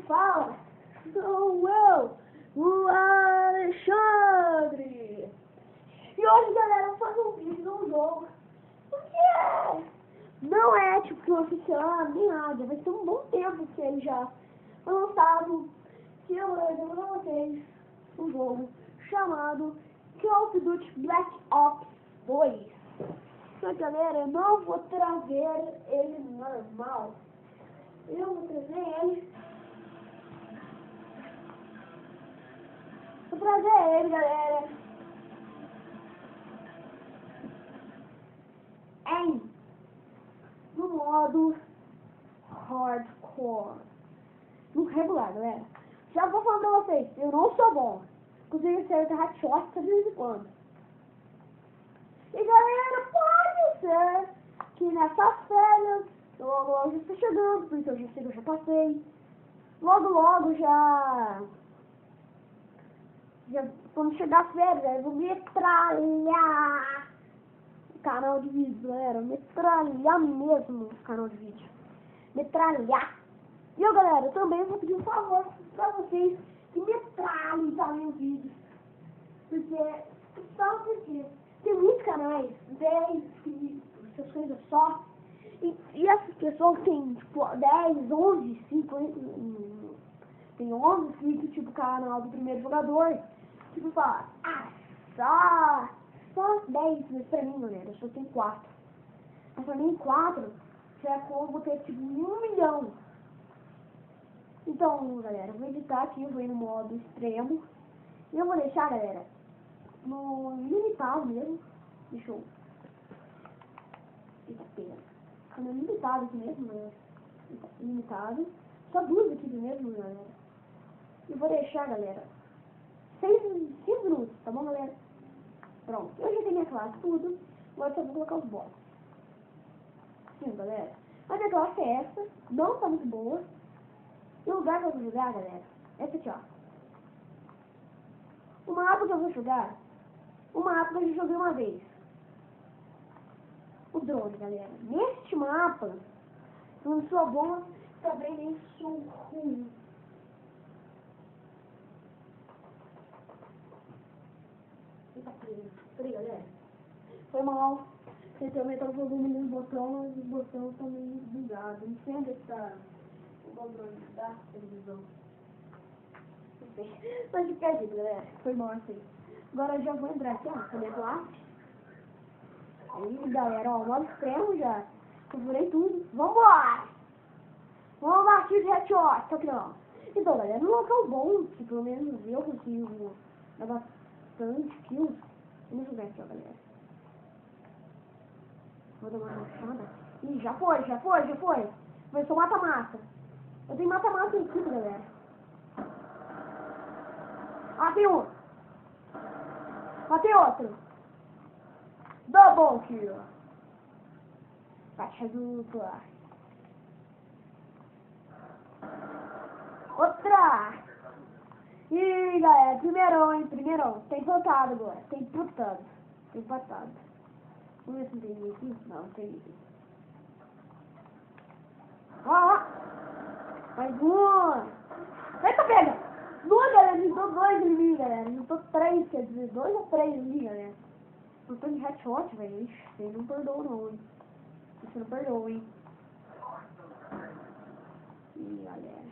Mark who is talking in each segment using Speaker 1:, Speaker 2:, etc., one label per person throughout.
Speaker 1: fala, sou eu, o Alexandre. E hoje, galera, eu vou fazer um vídeo de um jogo. Porque não é tipo oficial, nem nada. Vai ter um bom tempo que ele já foi lançado. Que eu vou levar pra vocês um jogo chamado Call of Duty Black Ops 2. Então, galera, eu não vou trazer ele normal. Eu vou trazer ele. Vou trazer ele, galera, no modo hardcore. No regular, galera. Já vou falar pra vocês, eu não sou bom. Consigo ser headshot de vez em quando. E galera, pode ser que nessas férias, logo já está chegando, porque eu já sei que eu já passei. Logo já quando chegar as férias, eu vou metralhar o canal de vídeo, galera. Metralhar mesmo o canal de vídeo. Metralhar. E eu, galera, também vou pedir um favor pra vocês que metralhem também os vídeos. Porque, só porque tem muitos canais, 10 inscritos, essas coisas só. E essas pessoas têm, tipo, 10, 11, 5, tem 11 inscritos, tipo, canal do primeiro jogador. Tipo, fala, só 10, mas pra mim, galera, eu só tenho 4. Mas pra mim, 4, já é como ter, tipo, 1 milhão. Então, galera, eu vou editar aqui, eu vou ir no modo extremo. E eu vou deixar, galera, no limitado mesmo. Deixa eu... Eita, pena. No limitado aqui mesmo, né? Limitado. Só 2 aqui mesmo, galera. E vou deixar, galera, 6 minutos, tá bom, galera? Pronto. Eu já tenho minha classe, tudo. Agora só vou colocar os bots. Sim, galera. A minha classe é essa. Não tá muito boa. E o lugar que eu vou jogar, galera, é esse aqui, ó. O mapa que eu vou jogar, o mapa que eu já joguei uma vez. O drone, galera. Neste mapa, eu não sou bom, também nem sou ruim. Eita, peraí, galera. Foi mal. Eu também tava jogando nos botões, mas os botões estão meio desligados. Não sei onde está o controle da televisão. Não sei. Mas fica perdido, galera. Foi mal assim. Agora eu já vou entrar aqui, ó, com a minha classe. Aí, galera, ó, modo extremo já. Configurei tudo. Vambora! Vamos partir de headshot, tá aqui, ó. Então, galera, num local bom, que pelo menos eu consigo dar bastante kills. Vamos jogar aqui, ó, galera. Vou dar uma machada. Ih, já foi. Vai ser mata-mata. Eu tenho mata-mata em equipe, galera. Ah, tem um. Matei outro. Double kill. Baixa dupla. Outra. Ih, galera, primeirão. Tem empatado agora. Tem empatado. Vamos ver se não tem ninguém aqui. Não tem ninguém. Ó. Mais um. Eita, pega. Duas, galera. Juntou 2 inimigos, galera. Juntou 3, quer dizer, 2 ou 3 ali, galera. Não tô de headshot, velho. Ixi, você não perdoa, não, hein. Você não perdoa, hein. Ih, galera.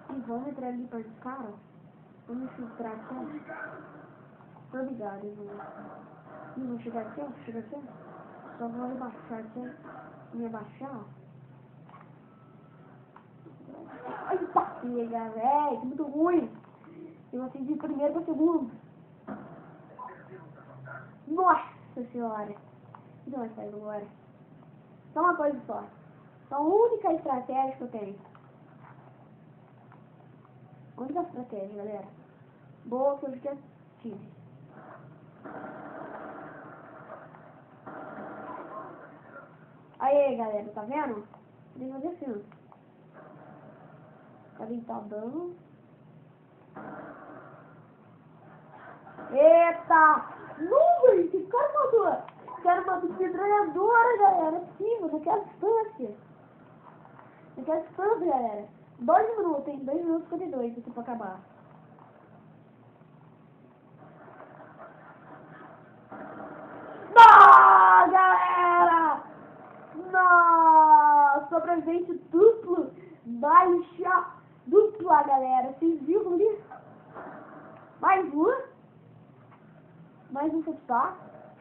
Speaker 1: E vamos entrar ali perto dos caras. Vamos filtrar aqui, ó. Obrigado, irmão. E vou chegar aqui, ó. Só vou rebaixar aqui, ó. Me abaixar, ó. Ai, pega, velho. Que muito ruim. Eu vou de primeiro pra segundo. Nossa senhora. O que nós faz agora? Só uma coisa só. Só a única estratégia que eu tenho. A única estratégia, galera. Boa que eu já tive. Aí, galera, tá vendo? Deixa eu fazer assim. Cadê tá dando? Eita! Não, que cara matou! Quero uma metralhadora, galera. Sim, naquela distância. Galera. 2 minutos, hein? 2 minutos e 52 aqui pra acabar. Não, galera! Nossa, sobrevivente duplo, baixa dupla, galera. Vocês viram ali? Mais um. Mais um satisfato.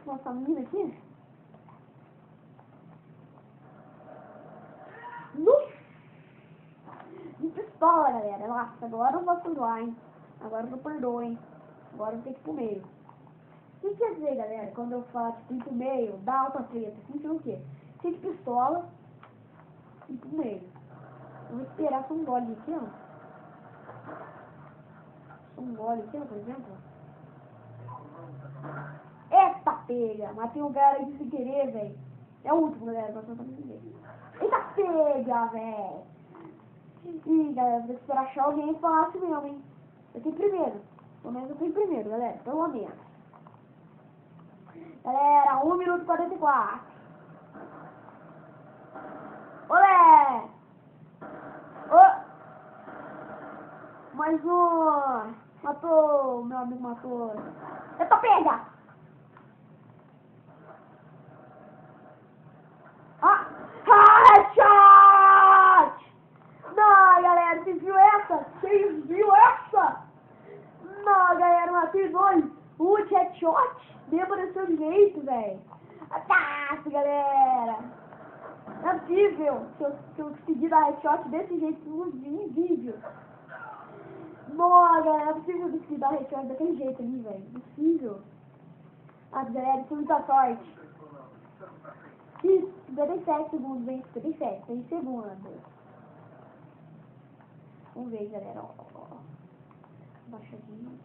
Speaker 1: Nossa menina aqui. De pistola, galera. Nossa, agora eu vou perdoar, hein? Agora eu não perdoo, hein? Agora eu vou ter que ir pro meio. O que quer dizer, galera, quando eu falo tipo, ir pro meio, dá alta treta? Significa o quê? Tem de pistola e ir pro meio. Eu vou esperar só um gole aqui, ó. Só um gole aqui, ó, por exemplo. Eita, pega! Matei um cara aqui sem querer, velho. É o último, galera, pra soltar ninguém. Eita, pega, velho! Ih, galera, vou ter que esperar achar alguém fácil mesmo, hein? Eu tenho primeiro. Pelo menos eu tenho primeiro, galera. Pelo menos. Galera, 1 minuto e 44. Olé! Oh! Mais um! Matou! Meu amigo matou. Eita, pega! Ah! Headshot! Não, galera, vocês viram essa? Vocês viram essa? Não, galera, matei 2. Headshot. Nem apareceu direito, velho. Ataque, galera. Não é possível que eu consegui dar headshot desse jeito no vídeo. Não, galera, não é possível que eu consegui dar headshot daquele jeito ali, velho. Não é possível. Ah, galera, isso é muita sorte. Isso, 57 segundos, hein? 57, 6 segundos. Vamos ver, galera. Ó. Baixadinho.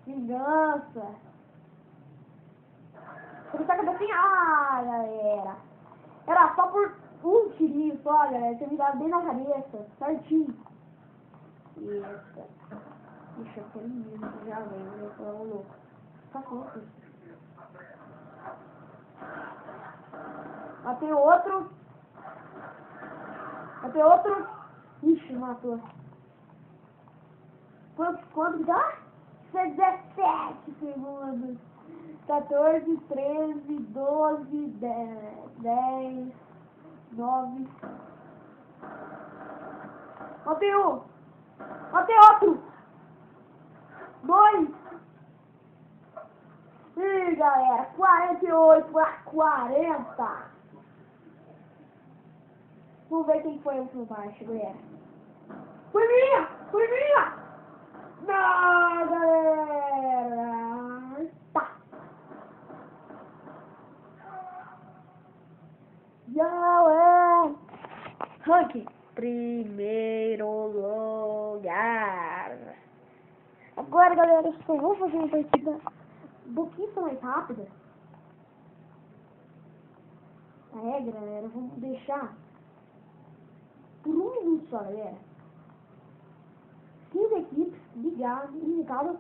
Speaker 1: Vingança. Vou deixar a cabecinha. Ah, galera. Era só por um tirinho só, galera. Tinha me dado bem na cabeça. Certinho. Eita. Ixi, eu tô lindo. Já vem, eu tô louco. Tá louco. Matei outro. Ixi, matou. Quanto dá? 17 segundos. 14, 13, 12, 10, 9. Matei um. Matei outro. 2. Ih, galera. 48 a 40. Vamos ver quem foi o último baixo, galera. Foi minha! Não, galera! Tá. Galera! Ranking. Primeiro lugar. Agora, galera, eu só vou fazer uma partida um pouquinho mais rápida. A regra, galera, vamos deixar por 1 minuto só, galera. 15 equipes ligadas.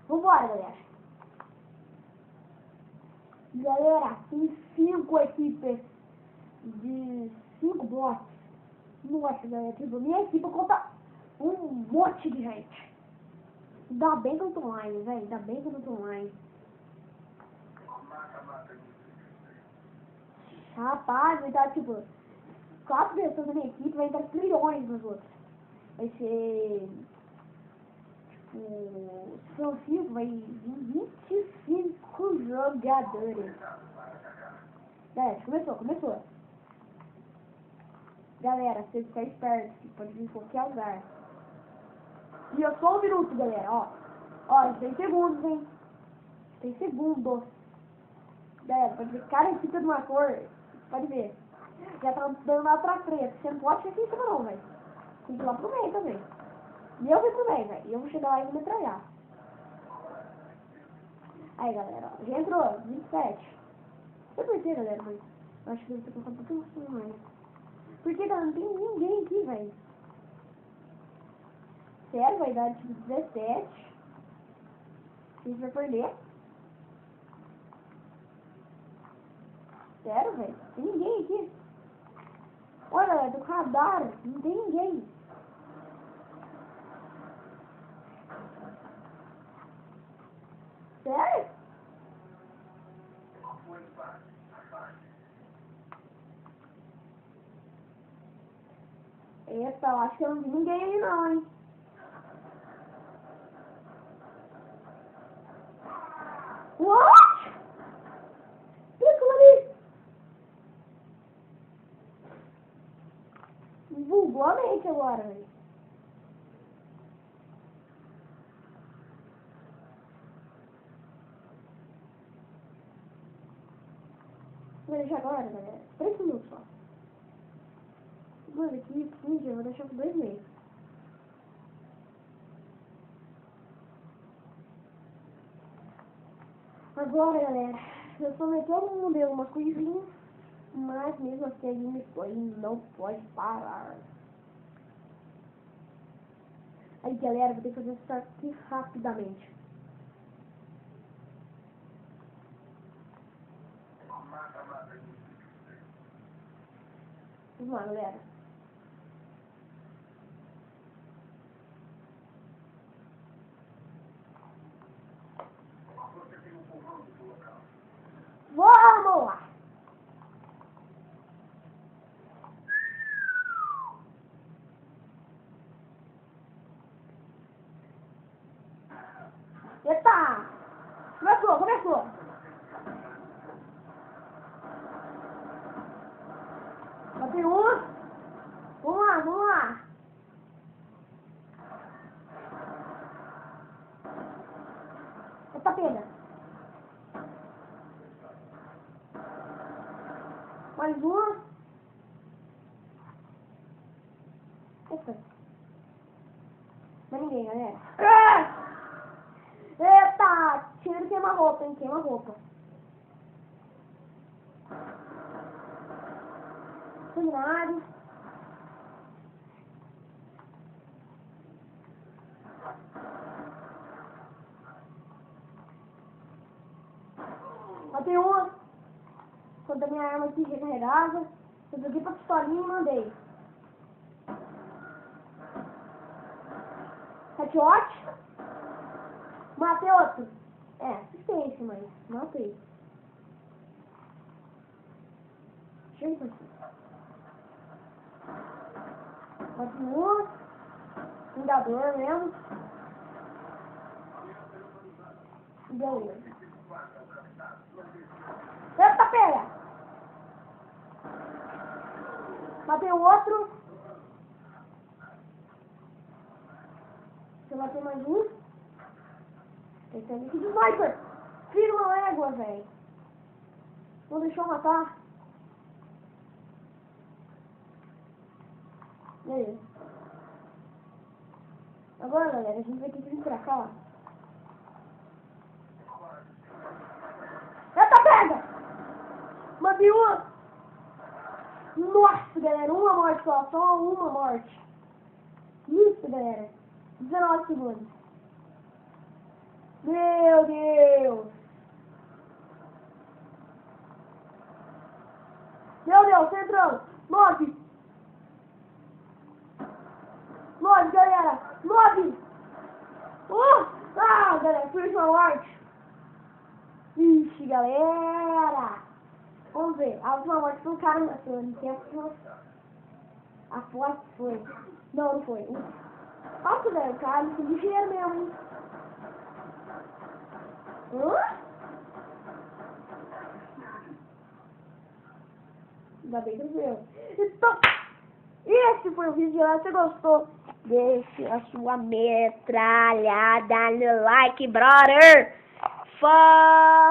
Speaker 1: Vambora, galera. Galera, tem 5 equipes de 5 blocos. Nossa, galera, tipo, minha equipe conta um monte de gente. Ainda bem que eu tô online, velho. Ainda bem que eu não tô online. Rapaz, vai dar tipo 4 pessoas na minha equipe, vai entrar trilhões nos outros. Vai ser tipo, São 5, vai vir 25 jogadores. Galera, começou. Galera, vocês ficarem espertos, que pode vir em qualquer lugar. E eu só 1 minuto, galera, ó, tem segundos, hein? Tem segundos. Galera, pode ver, cada equipe de uma cor, pode ver. Já tá dando lá pra treta. Você não pode ficar aqui em cima não, velho. Tem que ir lá pro meio também. E eu vou pro meio, velho. E eu vou chegar lá e vou metralhar. Aí, galera, ó. Já entrou, 27. Não sei por que, galera, mas eu acho que eu vou ter que colocar um pouquinho mais. Porque, galera, não tem ninguém aqui, velho. Sério, vai dar tipo 17. A gente vai perder. Sério, velho. Tem ninguém aqui. Olha, do radar, não tem ninguém. Sério? Eita, eu acho que eu não vi ninguém aí não, hein? What? Aquilo ali. Bugou a mente agora, velho. Vou deixar agora, galera. 3 minutos só. Mano, aqui, 15, eu vou deixar por 2 meses. Agora, galera, eu prometi todo mundo deu uma coisinha, mas mesmo assim a gameplay não pode parar. Aí, galera, vou ter que fazer isso aqui rapidamente. Vamos lá, galera. Vamos lá! Eita! Começou! Bateu um. Vamos lá! Eita, pega! Mais uma. Eita! Não é ninguém, galera. Eita! Tira e queima-roupa, hein? Queima-roupa. Sanguinário. Matei uma. Quando a minha arma aqui recarregada. Eu joguei pra pistolinha e mandei. Headshot. Matei outro. É, assistência, mas matei. Chega pra aqui. Matei um. Vingador mesmo. Beleza. Eita, pega! Matei o outro. Eu matei mais um. Esse aqui de sniper. Filho uma égua, velho. Não deixou matar. Beleza. Agora, galera, a gente vai ter que vir pra cá. Eita, pega! Matei uma. Nossa, galera, uma morte só uma morte. Isso, galera. 19 segundos. Meu Deus! Meu Deus, centrão! 9! 9, galera! 9! Galera, fui uma morte! Ixi, galera! Vamos ver, a última morte foi um cara no tempo. A forte foi. Não foi. Nossa, velho, o cara foi ligeiro mesmo, hein? Ainda bem que viu. Então, esse foi o vídeo. Se você gostou, deixe a sua metralhada no like, brother. Falou!